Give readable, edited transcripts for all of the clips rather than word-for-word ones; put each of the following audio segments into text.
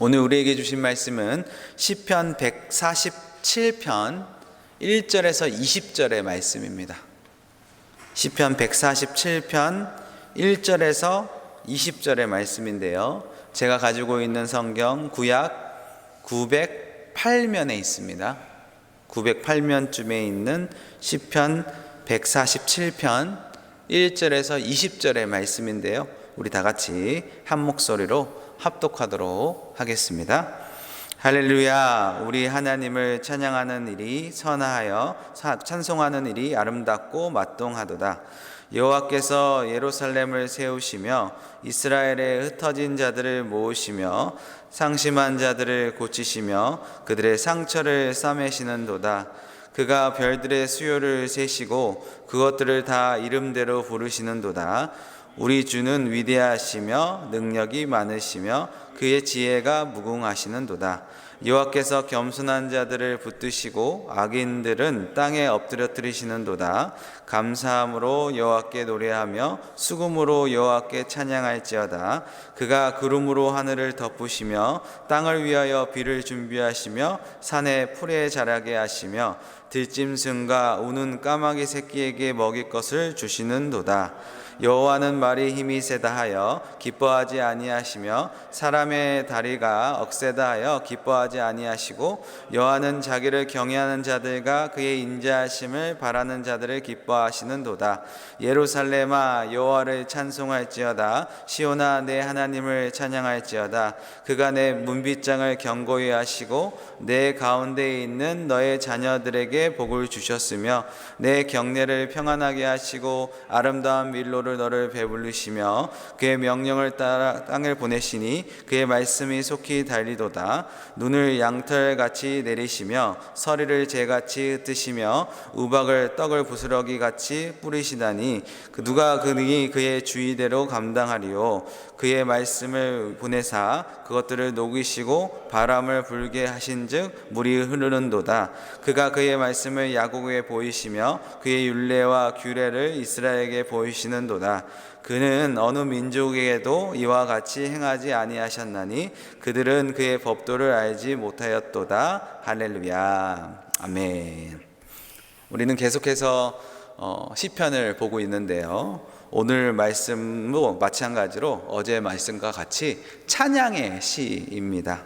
오늘 우리에게 주신 말씀은 시편 147편 1절에서 20절의 말씀입니다. 시편 147편 1절에서 20절의 말씀인데요. 제가 가지고 있는 성경 구약 908면에 있습니다. 908면쯤에 있는 시편 147편 1절에서 20절의 말씀인데요. 우리 다 같이 한 목소리로 합독하도록 하겠습니다. 할렐루야. 우리 하나님을 찬양하는 일이 선하여 찬송하는 일이 아름답고 마땅하도다. 여호와께서 예루살렘을 세우시며 이스라엘의 흩어진 자들을 모으시며 상심한 자들을 고치시며 그들의 상처를 싸매시는도다. 그가 별들의 수요를 세시고 그것들을 다 이름대로 부르시는도다. 우리 주는 위대하시며 능력이 많으시며 그의 지혜가 무궁하시는도다. 여호와께서 겸손한 자들을 붙드시고 악인들은 땅에 엎드려뜨리시는도다. 감사함으로 여호와께 노래하며 수금으로 여호와께 찬양할지어다. 그가 구름으로 하늘을 덮으시며 땅을 위하여 비를 준비하시며 산에 풀에 자라게 하시며 들짐승과 우는 까마귀 새끼에게 먹일 것을 주시는도다. 여호와는 말이 힘이 세다 하여 기뻐하지 아니하시며 사람의 다리가 억세다 하여 기뻐하지 아니하시고 여호와는 자기를 경외하는 자들과 그의 인자하심을 바라는 자들을 기뻐하시는도다. 예루살렘아 여호와를 찬송할지어다. 시온아 내 하나님을 찬양할지어다. 그가 내 문빗장을 견고히 하시고 내 가운데에 있는 너의 자녀들에게 복을 주셨으며 내 경내를 평안하게 하시고 아름다운 밀로를 너를 배불리시며 그의 명령을 따라 땅을 보내시니 그의 말씀이 속히 달리도다. 눈을 양털같이 내리시며 서리를 재같이 흩으시며 우박을 떡을 부스러기같이 뿌리시다니 누가 그의 주의대로 감당하리요. 그의 말씀을 보내사 그것들을 녹이시고 바람을 불게 하신즉 물이 흐르는도다. 그가 그의 말씀을 야곱에 보이시며 그의 율례와 규례를 이스라엘에게 보이시는도다. 그는 어느 민족에게도 이와 같이 행하지 아니하셨나니 그들은 그의 법도를 알지 못하였도다. 할렐루야. 아멘. 우리는 계속해서 시편을 보고 있는데요. 오늘 말씀도 마찬가지로 어제 말씀과 같이 찬양의 시입니다.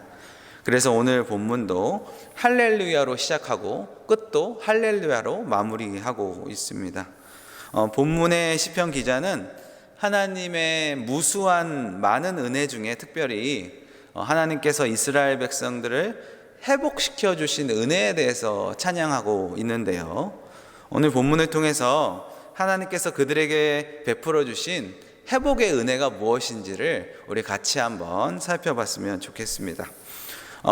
그래서 오늘 본문도 할렐루야로 시작하고 끝도 할렐루야로 마무리하고 있습니다. 본문의 시편 기자는 하나님의 무수한 많은 은혜 중에 특별히 하나님께서 이스라엘 백성들을 회복시켜 주신 은혜에 대해서 찬양하고 있는데요. 오늘 본문을 통해서 하나님께서 그들에게 베풀어 주신 회복의 은혜가 무엇인지를 우리 같이 한번 살펴봤으면 좋겠습니다.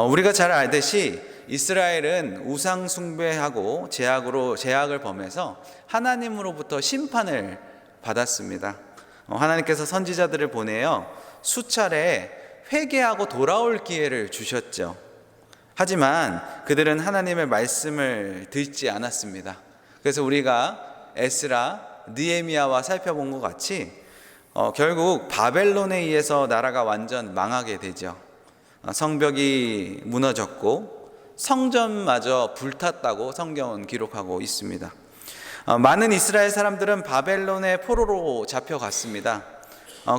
우리가 잘 알듯이 이스라엘은 우상 숭배하고 제약을 범해서 하나님으로부터 심판을 받았습니다. 하나님께서 선지자들을 보내어 수차례 회개하고 돌아올 기회를 주셨죠. 하지만 그들은 하나님의 말씀을 듣지 않았습니다. 그래서 우리가 에스라, 느헤미야와 살펴본 것 같이 결국 바벨론에 의해서 나라가 완전 망하게 되죠. 성벽이 무너졌고 성전마저 불탔다고 성경은 기록하고 있습니다. 많은 이스라엘 사람들은 바벨론의 포로로 잡혀갔습니다.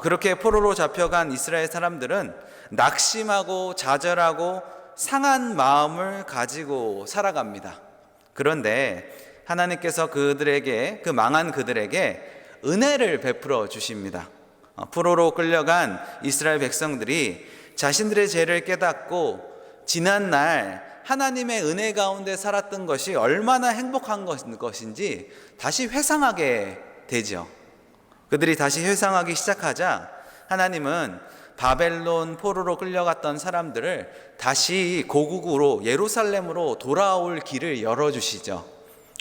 그렇게 포로로 잡혀간 이스라엘 사람들은 낙심하고 좌절하고 상한 마음을 가지고 살아갑니다. 그런데 하나님께서 그들에게, 그 망한 그들에게 은혜를 베풀어 주십니다. 포로로 끌려간 이스라엘 백성들이 자신들의 죄를 깨닫고 지난날 하나님의 은혜 가운데 살았던 것이 얼마나 행복한 것인지 다시 회상하게 되죠. 그들이 다시 회상하기 시작하자 하나님은 바벨론 포로로 끌려갔던 사람들을 다시 고국으로 예루살렘으로 돌아올 길을 열어주시죠.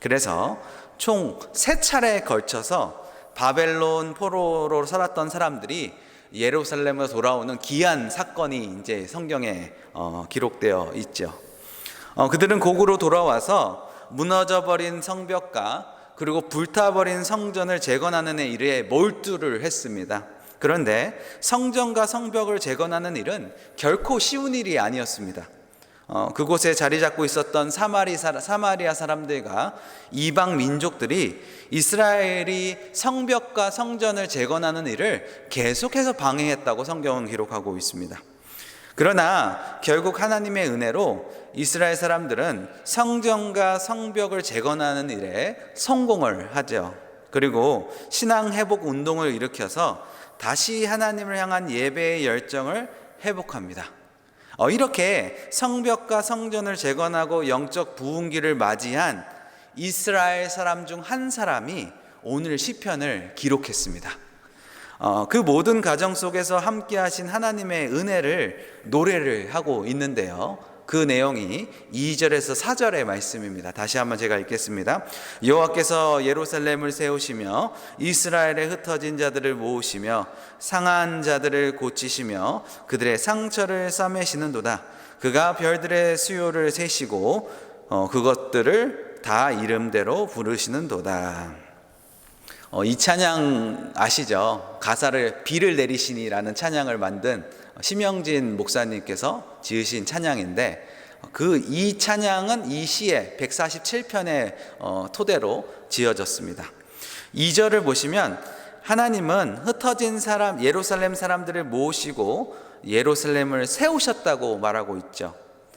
그래서 총 3차례에 걸쳐서 바벨론 포로로 살았던 사람들이 예루살렘으로 돌아오는 귀한 사건이 이제 성경에 기록되어 있죠. 그들은 고국으로 돌아와서 무너져버린 성벽과 그리고 불타버린 성전을 재건하는 일에 몰두를 했습니다. 그런데 성전과 성벽을 재건하는 일은 결코 쉬운 일이 아니었습니다. 그곳에 자리 잡고 있었던 사마리아 사람들과 이방 민족들이 이스라엘이 성벽과 성전을 재건하는 일을 계속해서 방해했다고 성경은 기록하고 있습니다. 그러나 결국 하나님의 은혜로 이스라엘 사람들은 성전과 성벽을 재건하는 일에 성공을 하죠. 그리고 신앙 회복 운동을 일으켜서 다시 하나님을 향한 예배의 열정을 회복합니다. 이렇게 성벽과 성전을 재건하고 영적 부흥기를 맞이한 이스라엘 사람 중 한 사람이 오늘 시편을 기록했습니다. 그 모든 과정 속에서 함께 하신 하나님의 은혜를 노래를 하고 있는데요. 그 내용이 2절에서 4절의 말씀입니다. 다시 한번 제가 읽겠습니다. 여호와께서 예루살렘을 세우시며 이스라엘에 흩어진 자들을 모으시며 상한 자들을 고치시며 그들의 상처를 싸매시는도다. 그가 별들의 수요를 세시고 그것들을 다 이름대로 부르시는도다. 이 찬양 아시죠? 가사를 비를 내리시니라는 찬양을 만든 심영진 목사님께서 지으신 찬양인데 이 찬양은 이 시의 147편의 토대로 지어졌습니다. 2절을 보시면 하나님은 흩어진 예루살렘 사람들을 모으시고 예루살렘을 세우셨다고 말하고 있죠.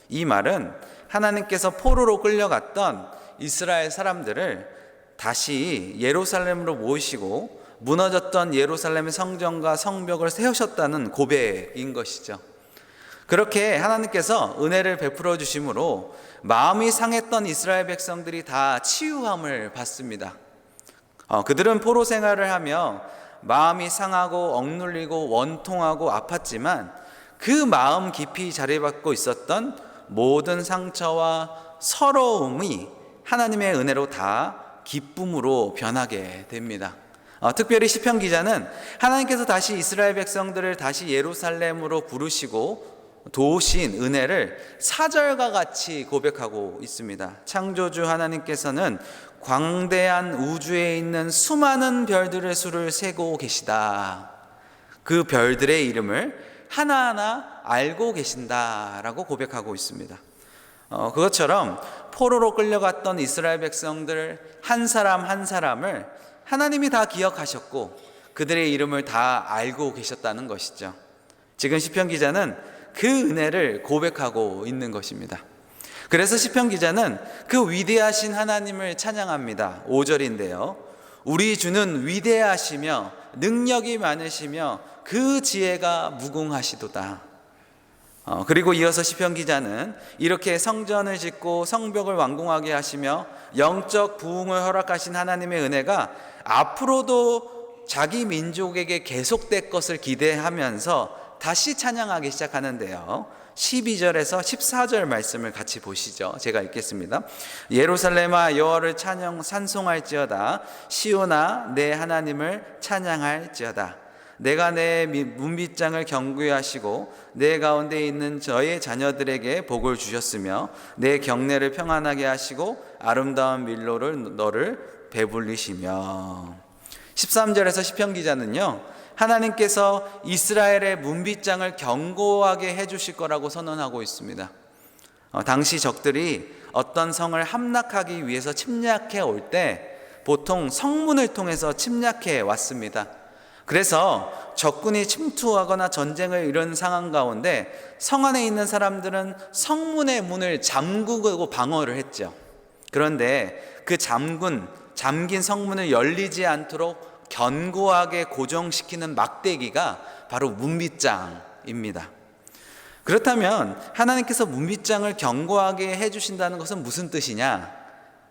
이 말은 하나님께서 포로로 끌려갔던 이스라엘 사람들을 다시 예루살렘으로 모으시고 무너졌던 예루살렘의 성전과 성벽을 세우셨다는 고백인 것이죠. 그렇게 하나님께서 은혜를 베풀어 주심으로 마음이 상했던 이스라엘 백성들이 다 치유함을 받습니다. 그들은 포로 생활을 하며 마음이 상하고 억눌리고 원통하고 아팠지만 그 마음 깊이 자리받고 있었던 모든 상처와 서러움이 하나님의 은혜로 다 기쁨으로 변하게 됩니다. 특별히 시편 기자는 하나님께서 다시 이스라엘 백성들을 다시 예루살렘으로 부르시고 도우신 은혜를 4절과 같이 고백하고 있습니다. 창조주 하나님께서는 광대한 우주에 있는 수많은 별들의 수를 세고 계시다. 그 별들의 이름을 하나하나 알고 계신다라고 고백하고 있습니다. 그것처럼 포로로 끌려갔던 이스라엘 백성들 한 사람 한 사람을 하나님이 다 기억하셨고 그들의 이름을 다 알고 계셨다는 것이죠. 지금 시편 기자는 그 은혜를 고백하고 있는 것입니다. 그래서 시편 기자는 그 위대하신 하나님을 찬양합니다. 5절인데요. 우리 주는 위대하시며 능력이 많으시며 그 지혜가 무궁하시도다. 그리고 이어서 시편 기자는 이렇게 성전을 짓고 성벽을 완공하게 하시며 영적 부흥을 허락하신 하나님의 은혜가 앞으로도 자기 민족에게 계속될 것을 기대하면서 다시 찬양하기 시작하는데요. 12절에서 14절 말씀을 같이 보시죠. 제가 읽겠습니다. 예루살렘아 여호와를 찬송할지어다. 시온아 내 하나님을 찬양할지어다. 내가 내 문빗장을 견고히 하시고 내 가운데 있는 저의 자녀들에게 복을 주셨으며 내 경내를 평안하게 하시고 아름다운 밀로를 너를 배불리시며. 13절에서 시편 기자는요, 하나님께서 이스라엘의 문빗장을 견고하게 해주실 거라고 선언하고 있습니다. 당시 적들이 어떤 성을 함락하기 위해서 침략해 올 때 보통 성문을 통해서 침략해 왔습니다. 그래서 적군이 침투하거나 전쟁을 이룬 상황 가운데 성 안에 있는 사람들은 성문의 문을 잠그고 방어를 했죠. 그런데 그 잠긴 성문을 열리지 않도록 견고하게 고정시키는 막대기가 바로 문빗장입니다. 그렇다면 하나님께서 문빗장을 견고하게 해주신다는 것은 무슨 뜻이냐?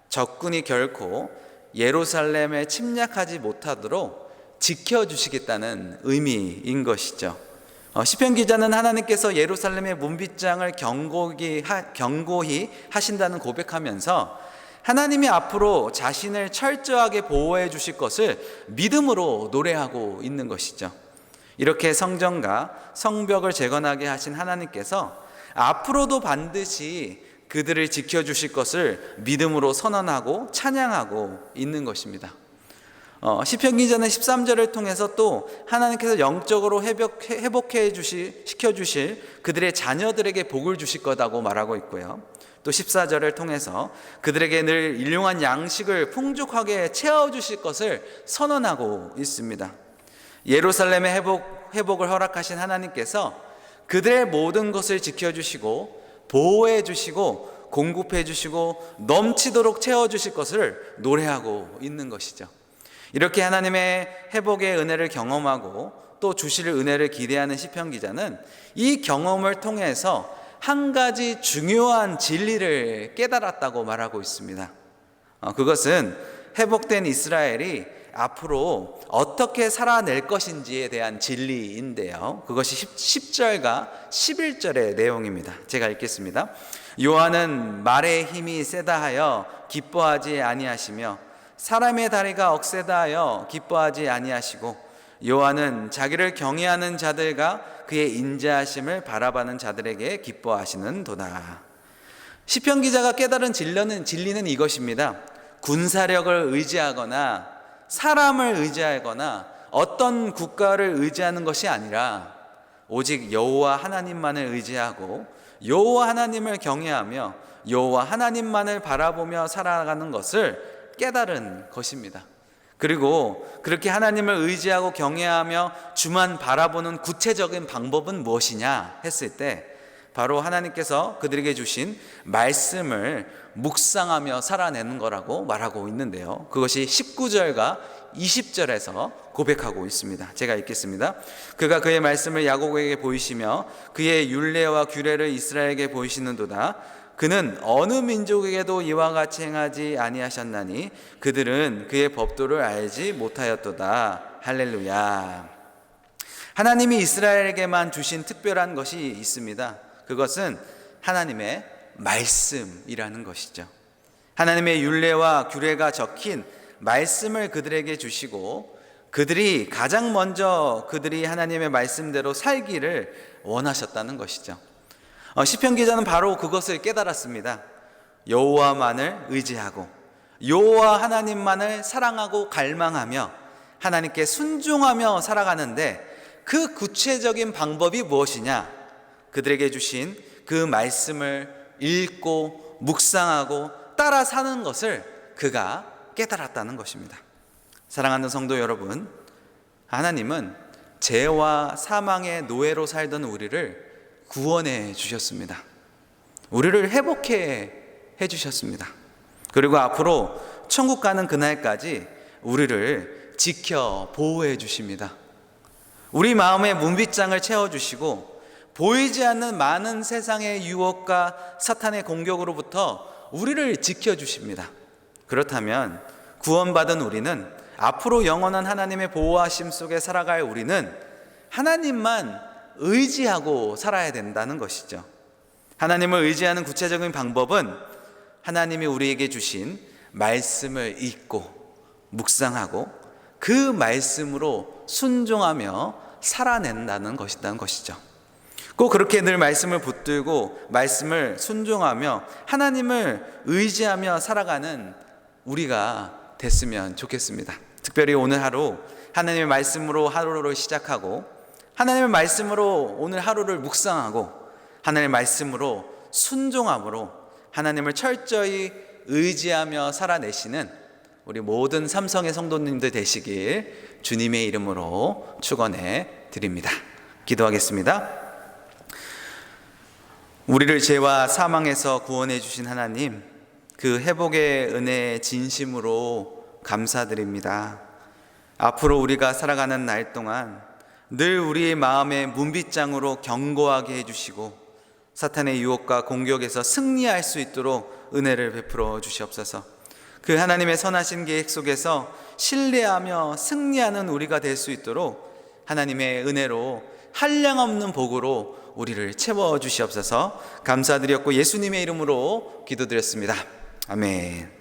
적군이 결코 예루살렘에 침략하지 못하도록 지켜주시겠다는 의미인 것이죠. 시편 기자는 하나님께서 예루살렘의 문빗장을 견고히 하신다는 고백하면서 하나님이 앞으로 자신을 철저하게 보호해 주실 것을 믿음으로 노래하고 있는 것이죠. 이렇게 성전과 성벽을 재건하게 하신 하나님께서 앞으로도 반드시 그들을 지켜주실 것을 믿음으로 선언하고 찬양하고 있는 것입니다. 시편 기자는 13절을 통해서 또 하나님께서 영적으로 시켜 주실 그들의 자녀들에게 복을 주실 거다고 말하고 있고요. 또 14절을 통해서 그들에게 늘 일용한 양식을 풍족하게 채워 주실 것을 선언하고 있습니다. 예루살렘의 회복을 허락하신 하나님께서 그들의 모든 것을 지켜주시고 보호해 주시고 공급해 주시고 넘치도록 채워 주실 것을 노래하고 있는 것이죠. 이렇게 하나님의 회복의 은혜를 경험하고 또 주실 은혜를 기대하는 시편 기자는 이 경험을 통해서 한 가지 중요한 진리를 깨달았다고 말하고 있습니다. 그것은 회복된 이스라엘이 앞으로 어떻게 살아낼 것인지에 대한 진리인데요. 그것이 10절과 11절의 내용입니다. 제가 읽겠습니다. 여호와는 말의 힘이 세다 하여 기뻐하지 아니하시며 사람의 다리가 억세다 하여 기뻐하지 아니하시고 여호와는 자기를 경외하는 자들과 그의 인자하심을 바라보는 자들에게 기뻐하시는도다. 시편 기자가 깨달은 진리는 이것입니다. 군사력을 의지하거나 사람을 의지하거나 어떤 국가를 의지하는 것이 아니라 오직 여호와 하나님만을 의지하고 여호와 하나님을 경외하며 여호와 하나님만을 바라보며 살아가는 것을 깨달은 것입니다. 그리고 그렇게 하나님을 의지하고 경외하며 주만 바라보는 구체적인 방법은 무엇이냐 했을 때 바로 하나님께서 그들에게 주신 말씀을 묵상하며 살아내는 거라고 말하고 있는데요. 그것이 19절과 20절에서 고백하고 있습니다. 제가 읽겠습니다. 그가 그의 말씀을 야곱에게 보이시며 그의 율례와 규례를 이스라엘에게 보이시는도다. 그는 어느 민족에게도 이와 같이 행하지 아니하셨나니 그들은 그의 법도를 알지 못하였도다. 할렐루야. 하나님이 이스라엘에게만 주신 특별한 것이 있습니다. 그것은 하나님의 말씀이라는 것이죠. 하나님의 율례와 규례가 적힌 말씀을 그들에게 주시고 그들이 가장 먼저 그들이 하나님의 말씀대로 살기를 원하셨다는 것이죠. 시편 기자는 바로 그것을 깨달았습니다. 여호와만을 의지하고 여호와 하나님만을 사랑하고 갈망하며 하나님께 순종하며 살아가는데 그 구체적인 방법이 무엇이냐? 그들에게 주신 그 말씀을 읽고 묵상하고 따라 사는 것을 그가 깨달았다는 것입니다. 사랑하는 성도 여러분, 하나님은 죄와 사망의 노예로 살던 우리를 구원해 주셨습니다. 우리를 회복해 주셨습니다. 그리고 앞으로 천국 가는 그날까지 우리를 지켜 보호해 주십니다. 우리 마음의 문빗장을 채워주시고 보이지 않는 많은 세상의 유혹과 사탄의 공격으로부터 우리를 지켜주십니다. 그렇다면 구원받은 우리는 앞으로 영원한 하나님의 보호하심 속에 살아갈 우리는 하나님만 의지하고 살아야 된다는 것이죠. 하나님을 의지하는 구체적인 방법은 하나님이 우리에게 주신 말씀을 읽고 묵상하고 그 말씀으로 순종하며 살아낸다는 것이죠. 꼭 그렇게 늘 말씀을 붙들고 말씀을 순종하며 하나님을 의지하며 살아가는 우리가 됐으면 좋겠습니다. 특별히 오늘 하루 하나님의 말씀으로 하루를 시작하고 하나님의 말씀으로 오늘 하루를 묵상하고 하나님의 말씀으로 순종함으로 하나님을 철저히 의지하며 살아내시는 우리 모든 삼성의 성도님들 되시길 주님의 이름으로 축원해 드립니다. 기도하겠습니다. 우리를 죄와 사망에서 구원해 주신 하나님, 그 회복의 은혜에 진심으로 감사드립니다. 앞으로 우리가 살아가는 날 동안 늘 우리의 마음의 문빗장으로 견고하게 해주시고 사탄의 유혹과 공격에서 승리할 수 있도록 은혜를 베풀어 주시옵소서. 그 하나님의 선하신 계획 속에서 신뢰하며 승리하는 우리가 될 수 있도록 하나님의 은혜로 한량없는 복으로 우리를 채워주시옵소서. 감사드렸고 예수님의 이름으로 기도드렸습니다. 아멘.